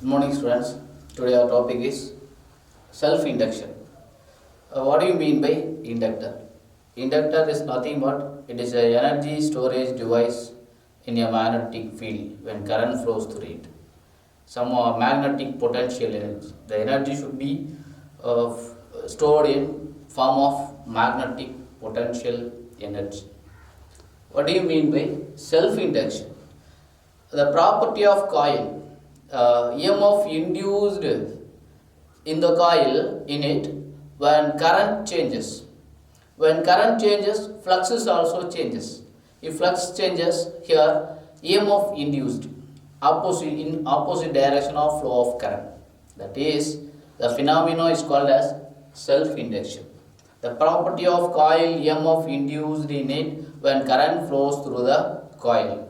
Good morning, students. Today our topic is self-induction. What do you mean by inductor? Inductor is nothing but it is an energy storage device in a magnetic field when current flows through it. Some magnetic potential energy. The energy should be stored in form of magnetic potential energy. What do you mean by self-induction? The property of coil. EMF induced in the coil in it when current changes. When current changes, fluxes also changes. If flux changes, here EMF induced in opposite direction of flow of current. That is, the phenomenon is called as self-induction. The property of coil EMF induced in it when current flows through the coil.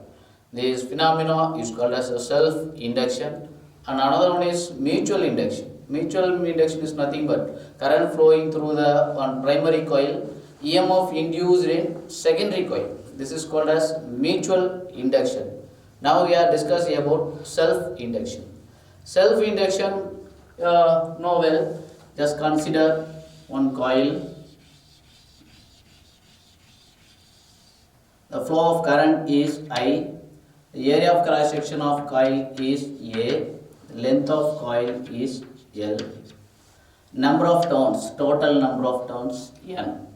This phenomenon is called as a self-induction, and another one is mutual induction. Mutual induction is nothing but current flowing through the one primary coil, EMF induced in secondary coil. This is called as mutual induction. Now we are discussing about self-induction. Self-induction, know well, just consider one coil. The flow of current is I. The area of cross section of coil is A. The length of coil is L. Number of turns, total number of turns N. And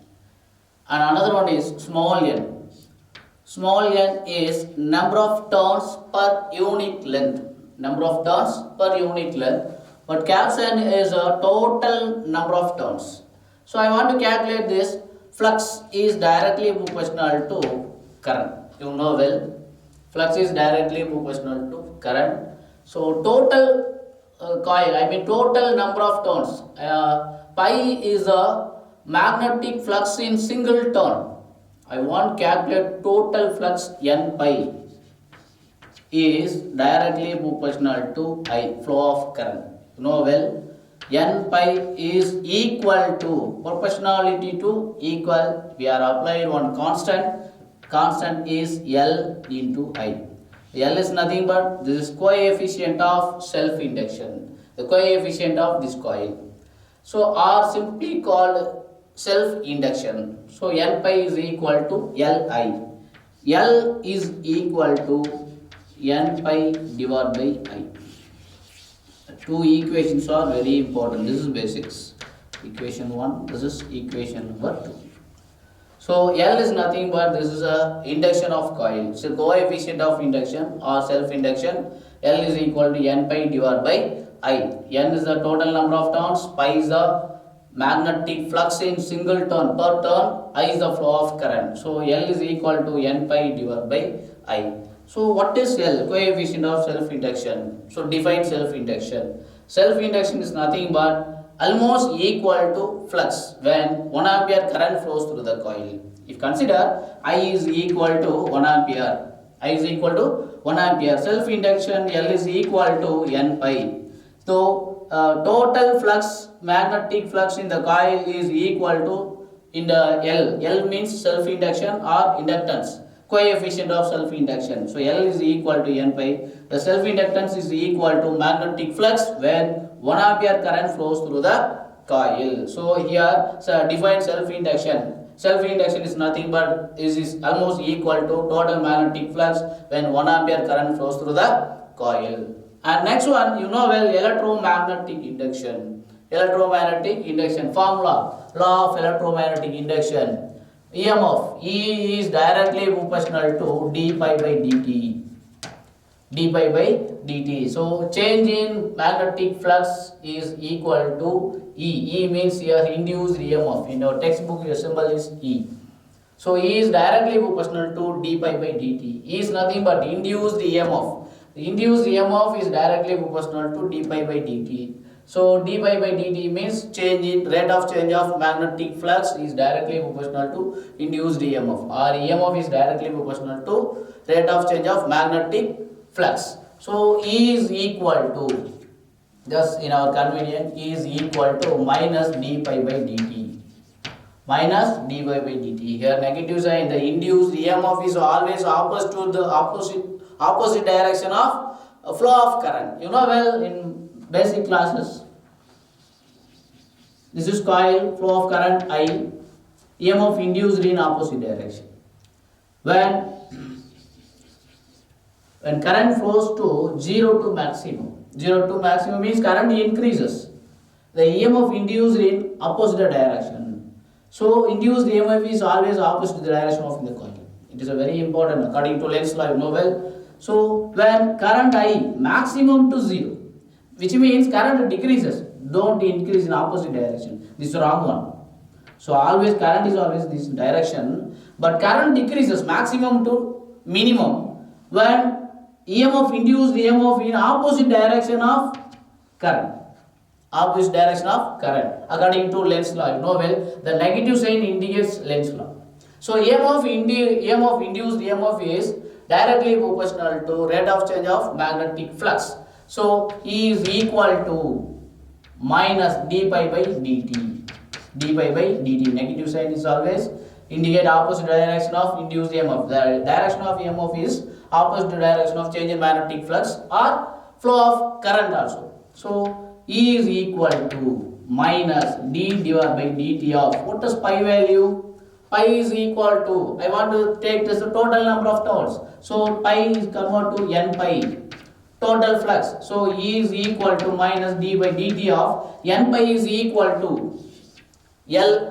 another one is small n. Small n is number of turns per unit length. Number of turns per unit length. But caps n is a total number of turns. So I want to calculate this. Flux is directly proportional to current. You know well. Flux is directly proportional to current. So total total number of turns. Pi is a magnetic flux in single turn. I want to calculate total flux N pi is directly proportional to I, flow of current. You know well, N pi is equal to, proportionality to equal, we are applying one constant. Constant is L into I. L is nothing but this is coefficient of self-induction, the coefficient of this coil. So R simply called self-induction. So N pi is equal to Li. L is equal to N pi divided by I. Two equations are very important. This is basics. Equation 1, this is equation number 2. So L is nothing but this is a induction of coil. So coefficient of induction or self-induction. L is equal to N pi divided by I. N is the total number of turns. Pi is the magnetic flux in single turn. Per turn, I is the flow of current. So L is equal to N pi divided by I. So what is L? Coefficient of self-induction. So define self-induction. Self-induction is nothing but almost equal to flux when 1 ampere current flows through the coil. If consider I is equal to 1 ampere, I is equal to 1 ampere, self-induction L is equal to N pi. So total flux, magnetic flux in the coil is equal to in the L. L means self-induction or inductance, coefficient of self-induction. So L is equal to N pi. The self-inductance is equal to magnetic flux when 1 ampere current flows through the coil. So here define self-induction. Self-induction is nothing but is almost equal to total magnetic flux when 1 ampere current flows through the coil. And next one, you know well, electromagnetic induction. Electromagnetic induction formula, law of electromagnetic induction. EMF, E is directly proportional to d pi by dt. d pi by dt. So change in magnetic flux is equal to E. E means here induced EMF. In our textbook your symbol is E. So E is directly proportional to d pi by dt. E is nothing but induced EMF. The induced EMF is directly proportional to d pi by dt. So d pi by dt means change in rate of change of magnetic flux is directly proportional to induced EMF, or EMF is directly proportional to rate of change of magnetic flux. So E is equal to, just in our convenience, E is equal to minus d pi by dt. Minus d pi by dt. Here negative sign, the induced EMF is always opposite to the opposite direction of flow of current. You know well in basic classes. This is coil, flow of current I, EMF induced in opposite direction. When current flows to 0 to maximum, 0 to maximum means current increases. The EMF induced in opposite direction. So induced EMF is always opposite the direction of the coil. It is a very important according to Lenz's law, you know well. So when current I maximum to 0, which means current decreases, don't increase in opposite direction. This is the wrong one. So always current is always this direction, but current decreases maximum to minimum when EMF induced EMF in opposite direction of current. Opposite direction of current. According to Lenz's law, you know well, the negative sign indicates Lenz's law. So EMF induced EMF is directly proportional to rate of change of magnetic flux. So E is equal to minus d pi by dt. d pi by dt. Negative sign is always indicate opposite direction of induced EMF. The direction of EMF is opposite direction of change in magnetic flux or flow of current also. So E is equal to minus d divided by dt of, what is pi value? Pi is equal to, I want to take this total number of turns. So pi is converted to n pi. Total flux. So E is equal to minus d by dt of n pi is equal to L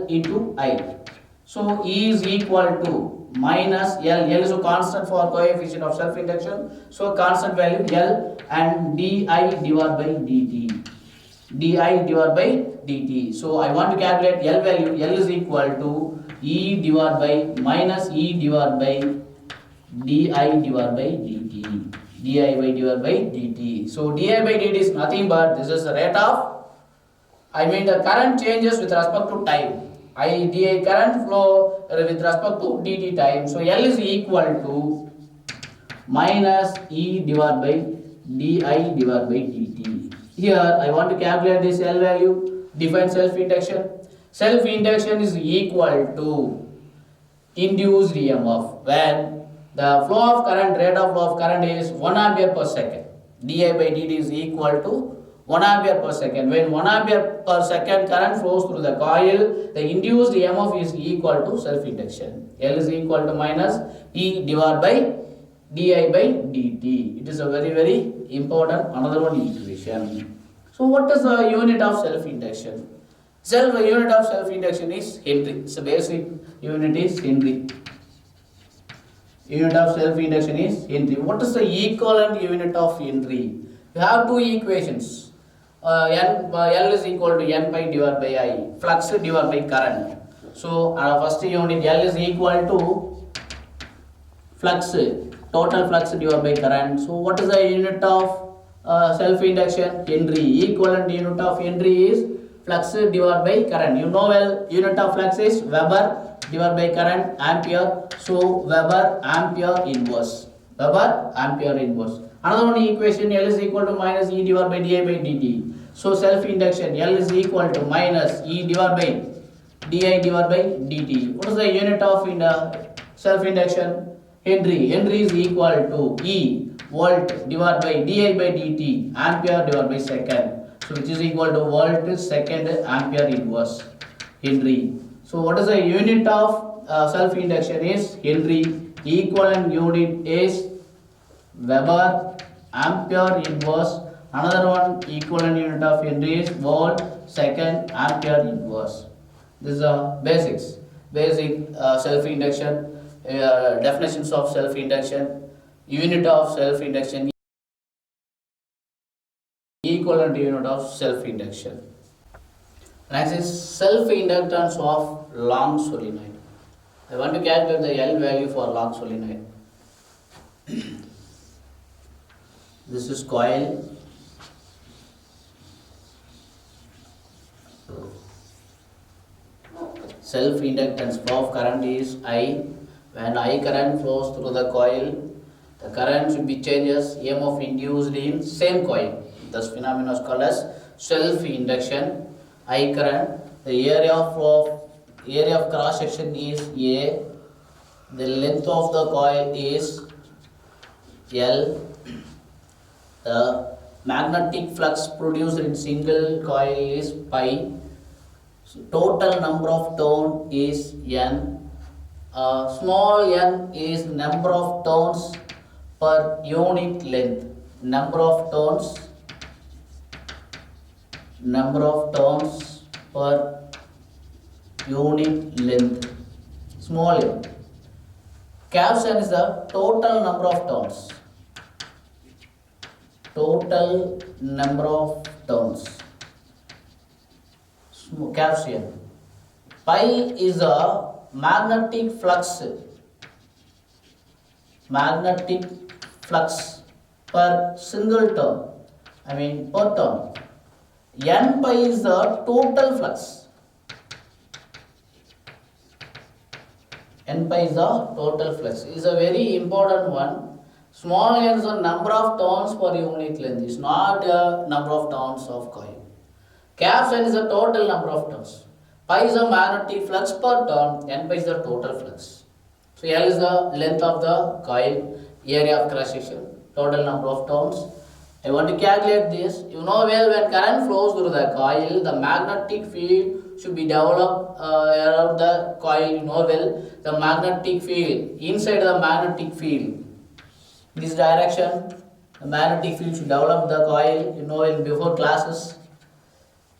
into I. So E is equal to minus L. L is a constant for coefficient of self-induction. So constant value L and di divided by dt. di divided by dt. So I want to calculate L value. L is equal to E divided by minus E divided by di divided by dt. Divided by dt. So di by dt is nothing but this is the rate of, the current changes with respect to time. di current flow with respect to dt time. So L is equal to minus E divided by di divided by dt. Here I want to calculate this L value, define self-induction. Self-induction is equal to induced EMF when the flow of current, rate of flow of current is 1 ampere per second. di by dt is equal to 1 ampere per second. When 1 ampere per second current flows through the coil, the induced EMF is equal to self-induction. L is equal to minus E divided by di by dt. It is a very, very important another one equation. So what is the unit of self-induction? Unit of self-induction is Henry. So basic unit is Henry. Unit of self-induction is Henry. What is the equivalent unit of Henry? You have two equations. L is equal to n pi divided by I. Flux divided by current. So first unit L is equal to flux, total flux divided by current. So what is the unit of self-induction? Henry. Equivalent unit of Henry is flux divided by current. You know well, unit of flux is Weber divided by current, ampere. So Weber ampere inverse. Weber ampere inverse. Another one equation, L is equal to minus E divided by di by dt. So self-induction, L is equal to minus E divided by di divided by dt. What is the unit of self-induction? Henry. Henry is equal to E volt divided by di by dt, ampere divided by second. So which is equal to volt second ampere inverse. Henry. So what is the unit of self-induction is Henry. Equivalent unit is Weber ampere inverse. Another one equivalent unit of Henry is volt second ampere inverse. This is the basic self-induction, definitions of self-induction, unit of self-induction, equivalent unit of self-induction. Next is self-inductance of long solenoid. I want to calculate the L value for long solenoid. This is coil. Self-inductance, flow of current is I. When I current flows through the coil, the current should be changes EMF induced in same coil. This phenomenon is called as self-induction. I current, the area of cross section is A. The length of the coil is L. The magnetic flux produced in single coil is pi. So total number of turns is N. Small n is number of turns per unit length. Number of turns per unit length. Small n. Capital N is the total number of turns. Total number of turns. Capital N. Pi is a magnetic flux per single turn, per turn. N pi is the total flux. N pi is the total flux. Is a very important one. Small n is the number of turns per unit length. It's not a number of turns of coil. Capital N is the total number of turns. Pi is the magnetic flux per turn. N pi is the total flux. So L is the length of the coil, area of cross section, total number of turns. I want to calculate this. You know well, when current flows through the coil, the magnetic field should be developed around the coil. You know well, the magnetic field, inside the magnetic field, this direction, the magnetic field should develop the coil. You know well before classes.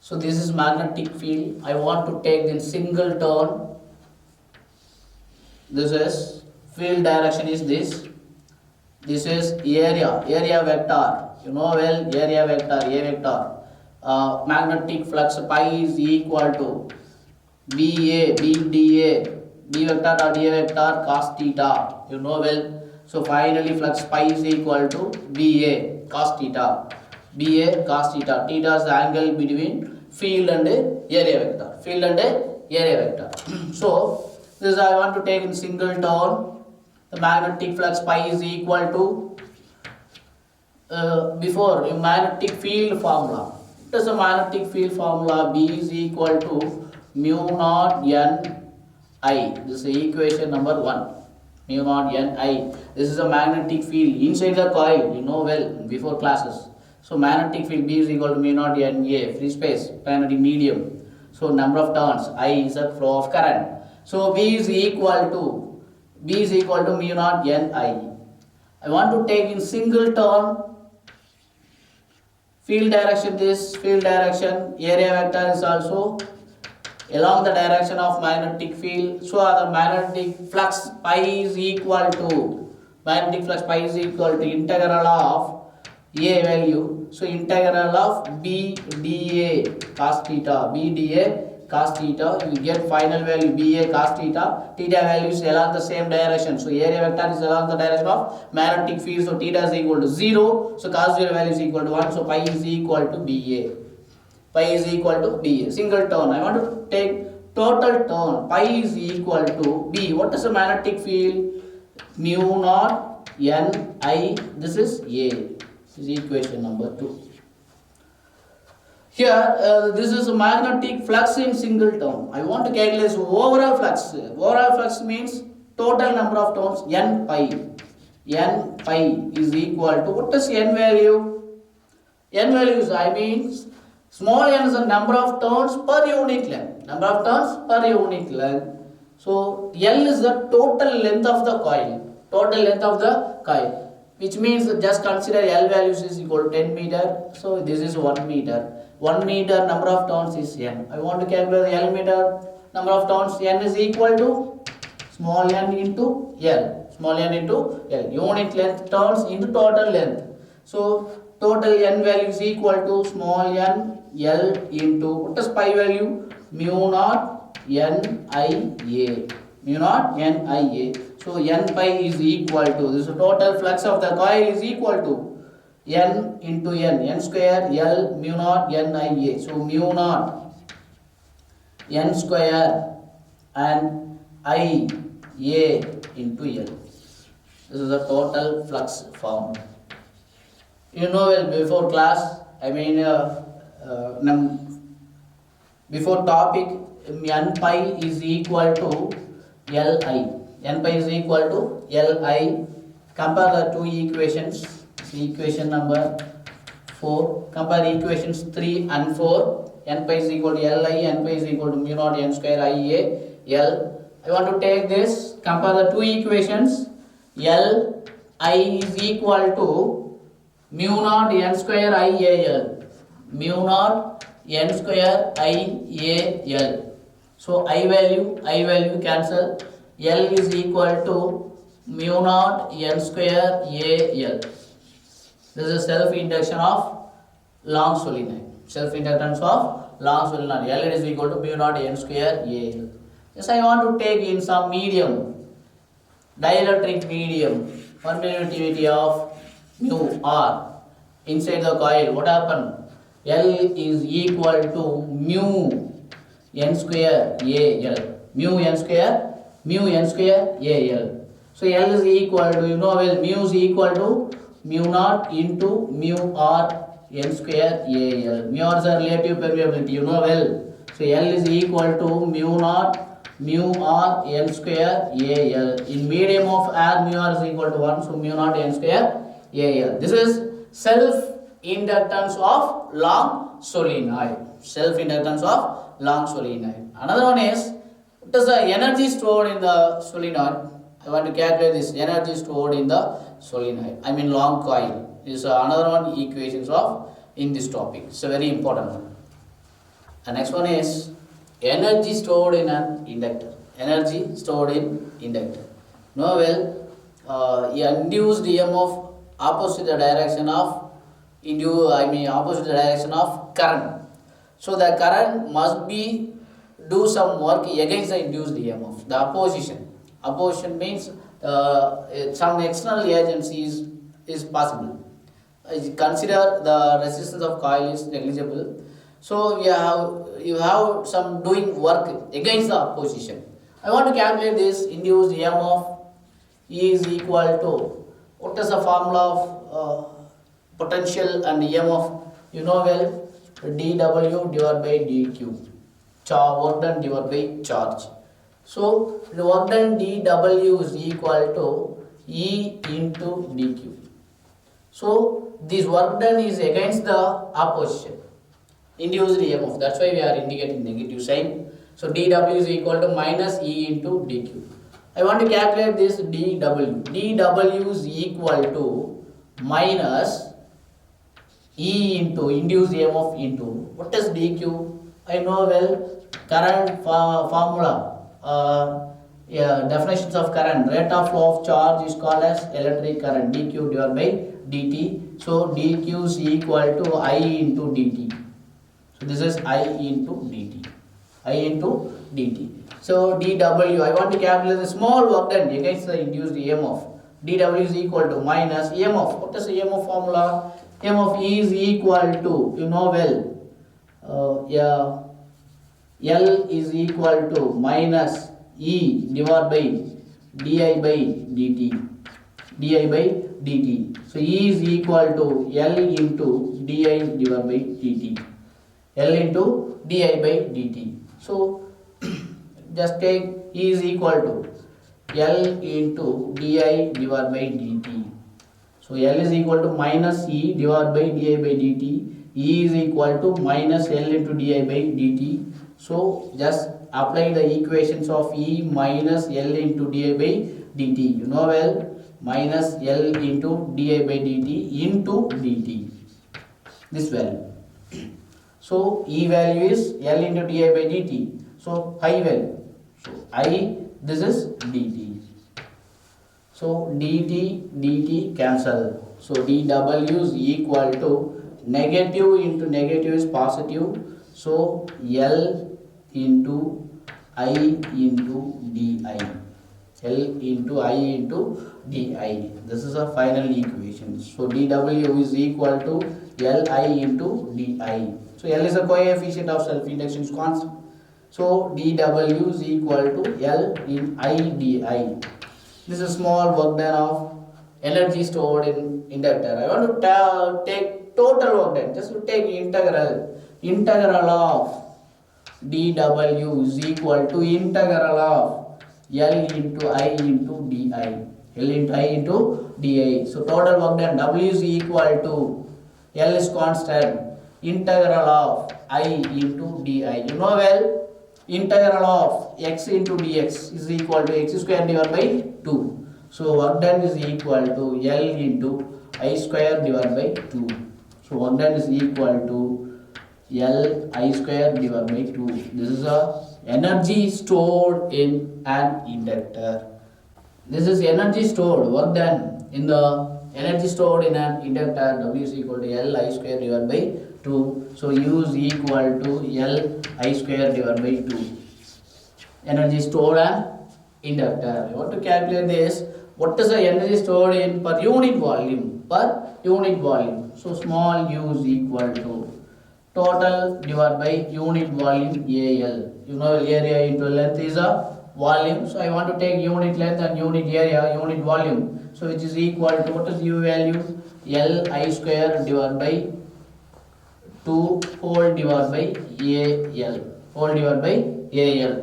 So this is magnetic field. I want to take in single turn. This is field direction is this. This is area vector. You know well, area vector, A vector. Magnetic flux pi is equal to BA, BDA, B vector or A vector cos theta. You know well. So finally flux pi is equal to BA cos theta. BA cos theta. Theta is the angle between field and area vector. Field and area vector. So this I want to take in single turn. The magnetic flux pi is equal to before magnetic field formula. What is the magnetic field formula? B is equal to mu naught n I. This is equation number 1. Mu naught n I. This is a magnetic field inside the coil. You know well before classes. So magnetic field B is equal to mu naught n A. Free space, magnetic medium. So number of turns. I is the flow of current. So B is equal to mu naught n I. I want to take in single turn. Field direction, this field direction, area vector is also along the direction of magnetic field. So the magnetic flux pi is equal to integral of A value. So integral of B dA cos theta, B dA cos theta, you get final value BA cos theta. Theta value is along the same direction. So area vector is along the direction of magnetic field. So theta is equal to 0. So cos 0 value is equal to 1. So pi is equal to BA. Pi is equal to BA. Single turn. I want to take total turn. Pi is equal to B. What is the magnetic field? Mu naught n I. This is A. This is equation number 2. Here, this is a magnetic flux in single turn. I want to calculate overall flux. Overall flux means total number of turns n pi. N pi is equal to, what is n value? N value is, small n is the number of turns per unit length. Number of turns per unit length. So L is the total length of the coil. Total length of the coil. Which means just consider L values is equal to 10 meter. So this is 1 meter. 1 meter number of turns is n. I want to calculate the L meter number of turns. N is equal to small n into L. Small n into L. Unit length turns into total length. So total n value is equal to small n L into, what is pi value? Mu naught n I A. Mu naught n I A. So n pi is equal to, this total flux of the coil is equal to n into n square L mu naught n I A. So mu naught n square and I A into L. This is the total flux form. You know well before class, before topic, n pi is equal to Li. N pi is equal to Li Compare the two equations. Equation number 4. Compare equations 3 and 4. N pi is equal to Li, N pi is equal to mu naught N square Ia L. I want to take this, compare the two equations. L I is equal to mu naught N square Ia L. Mu naught N square Ia L. So I value cancel. L is equal to mu naught N square A L. This is self-induction of long solenoid. Self-inductance of long solenoid. L is equal to mu naught N square A L. Yes, I want to take in some medium, dielectric medium, permittivity of mu R inside the coil. What happened? L is equal to mu N square A L. Mu N square A L. So L is equal to, mu is equal to mu naught into mu R N square A L. Mu R is a relative permeability, So L is equal to mu naught mu R N square A L. In medium of air, mu R is equal to 1, so mu naught N square A L. This is self-inductance of long solenoid. Self-inductance of long solenoid. Another one is, what is the energy stored in the solenoid? I want to calculate this energy stored in the solenoid. I mean long coil. This is another one equations of in this topic. It's a very important one. The next one is energy stored in an inductor. Energy stored in inductor. Induced EMF opposite the direction of opposite the direction of current. So the current must be do some work against the induced EMF. The opposition. Opposition means some external agencies is possible. Consider the resistance of coil is negligible. So you have some doing work against the opposition. I want to calculate this induced EMF is equal to, what is the formula of potential and EMF? dW divided by dQ. Work done divided by charge. So the work done dW is equal to E into dQ. So this work done is against the opposition. Induced EMF. That's why we are indicating negative sign. So dW is equal to minus E into dQ. I want to calculate this dW. dW is equal to minus E into induced EMF into, what is dQ? I know current formula. Definitions of current. Rate of flow of charge is called as electric current. dQ divided by dt. So dQ is equal to I into dt. So this is I into dt. I into dt. So dW, I want to calculate the small work done against the induced EMF. dW is equal to minus EMF. What is the EMF formula? EMF is equal to, L is equal to minus E divided by di by dt. Di by dt. So E is equal to L into di divided by dt. L into di by dt. So just take E is equal to L into di divided by dt. So L is equal to minus E divided by di by dt. E is equal to minus L into di by dt. So just apply the equations of E minus L into di by dt. Minus L into di by dt into dt. This value. So E value is L into di by dt. So I value. So I, this is dt. So dt cancel. So dW is equal to negative into negative is positive. So L into I into di. L into I into di. This is a final equation. So dW is equal to Li into di. So L is a coefficient of self-induction constant. So dW is equal to L in I di. This is small work done of energy stored in inductor. I want to take total work done. Just to take integral. Integral of dW is equal to integral of L into I into di. L into I into dI. So total work done, W is equal to, L is constant, integral of I into dI. You know well, integral of x into dx is equal to x square divided by 2. So work done is equal to L into I square divided by 2. So work done is equal to L I square divided by 2. This is a energy stored in an inductor. This is energy stored, work done in the energy stored in an inductor. W is equal to L I square divided by 2. So U is equal to L I square divided by 2. Energy stored in inductor. You want to calculate this. What is the energy stored in per unit volume? Per unit volume. So small u is equal to total divided by unit volume AL. You know area into length is a volume. So I want to take unit length and unit area, unit volume. So which is equal to, what is u value? L I square divided by 2 whole divided by AL. Whole divided by AL.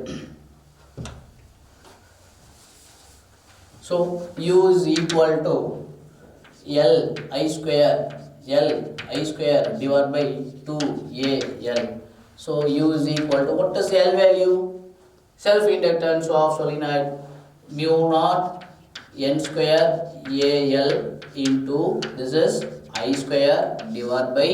So u is equal to L I square divided by 2AL. So u is equal to, what is L value? Self-inductance of solenoid mu naught n square AL into, this is I square divided by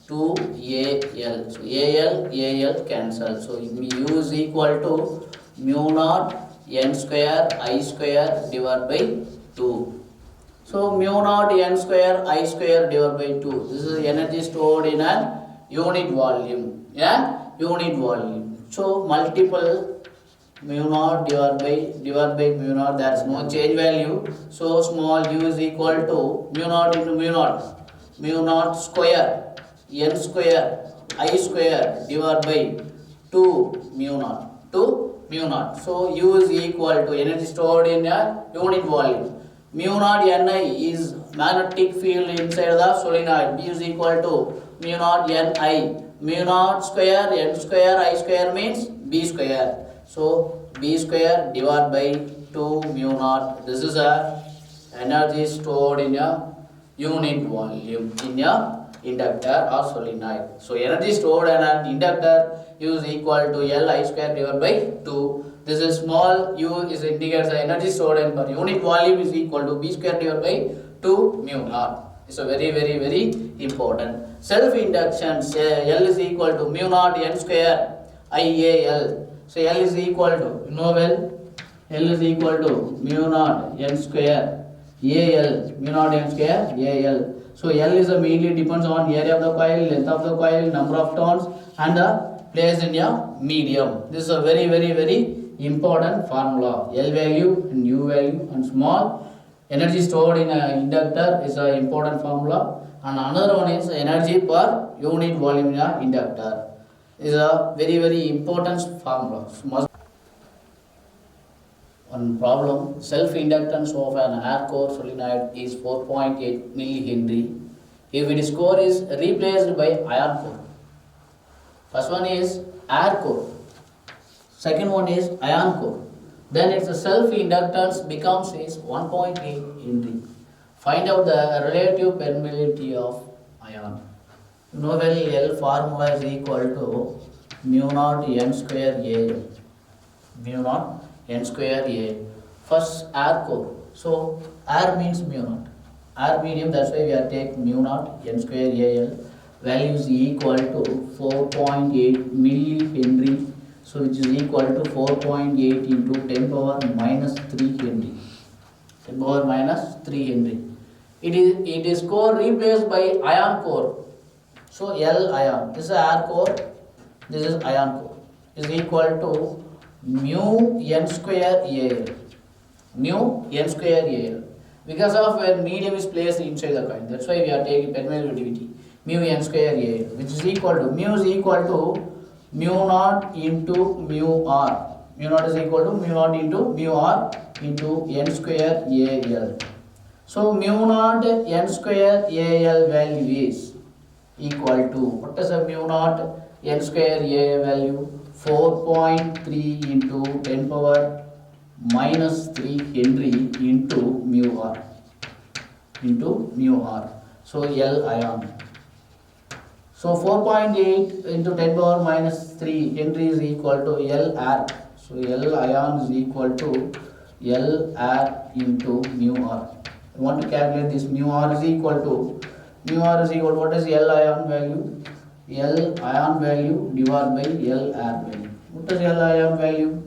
2AL. So AL cancel. So u is equal to mu naught n square I square divided by 2. So mu naught n square I square divided by 2. This is energy stored in a unit volume. Yeah, unit volume. So multiple mu naught divided by mu naught. There is no change value. So small u is equal to mu naught into mu naught. Mu naught square n square I square divided by 2 mu naught. 2 mu naught. So u is equal to energy stored in a unit volume. Mu naught Ni is magnetic field inside the solenoid. B is equal to mu naught Ni. Mu naught square n square I square means B square. So B square divided by 2 mu naught. This is a energy stored in a unit volume in a inductor or solenoid. So energy stored in an inductor U is equal to L I square divided by 2. This is small u is indicates the energy stored in per unit volume is equal to B square divided by 2 mu naught. It's a very important. Self-inductance, L is equal to mu naught n square IAL. So L is equal to, you know well, L is equal to mu naught n square AL. Mu naught n square AL. So L is mainly depends on area of the coil, length of the coil, number of turns, and the place in a medium. This is a very important formula. L value and U value and small energy stored in an inductor is an important formula, and another one is energy per unit volume in an inductor. Is a very important formula. One problem, self-inductance of an air core solenoid is 4.8 millihenry if its core is replaced by iron core. First one is air core. Second one is iron core. Then its self-inductance becomes is 1.8 Henry. Find out the relative permeability of ion. You know well, L formula is equal to mu naught n square A. Mu naught n square A. First air core. So air means mu naught. Air medium, that's why we are taking mu naught n square AL. Value is equal to 4.8 millihenry. So which is equal to 4.8 into 10 power minus 3 Henry. 10 power minus 3 Henry. It is core replaced by ion core. So L ion. This is air core. This is ion core. Is equal to mu n square AL. Mu n square AL. Because of when medium is placed inside the coil. That's why we are taking permeability. Mu n square AL. Which is equal to, mu is equal to mu naught into mu r. Mu naught is equal to mu naught into mu r into n square AL. So mu naught n square AL value is equal to, what is a mu naught n square AL value? 4.3 into 10 power minus 3 Henry into mu r. So L ion. So 4.8 into 10 power minus 3 Henry is equal to L air. So L ion is equal to L air into mu r. I want to calculate this. Mu r is equal to what is L ion value? L ion value divided by L air value. What is L ion value?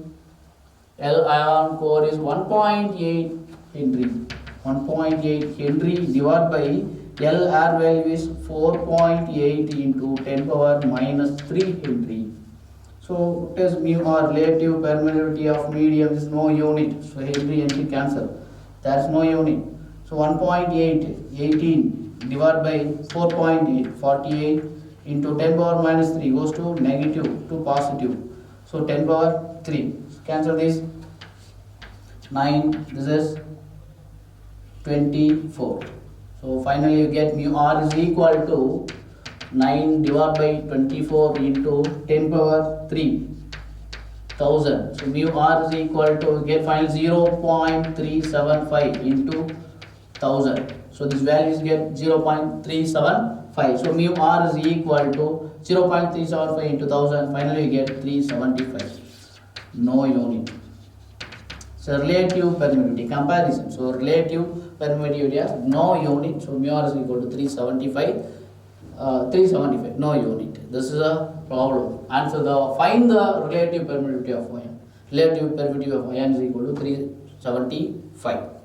L ion core is 1.8 Henry. 1.8 Henry divided by L air value is 4.8 into 10 power minus 3 Henry. So what is mu r? Relative permeability of medium is no unit. So Henry cancel. There is no unit. So 1.8 18 divided by 4.8 48 into 10 power minus 3 goes to negative to positive. So 10 power 3. So cancel this. 9. This is 24. So finally you get mu r is equal to 9 divided by 24 into 10 power 3 1000. So mu r is equal to get final 0.375 into 1000. So this value is get 0.375. So mu r is equal to 0.375 into 1000. Finally you get 375. No unit. So relative permeability comparison. So relative permeability has no unit. So mu r is equal to 375. 375, no unit. This is a problem. And so find the relative permeability of ion. Relative permeability of ion is equal to 375.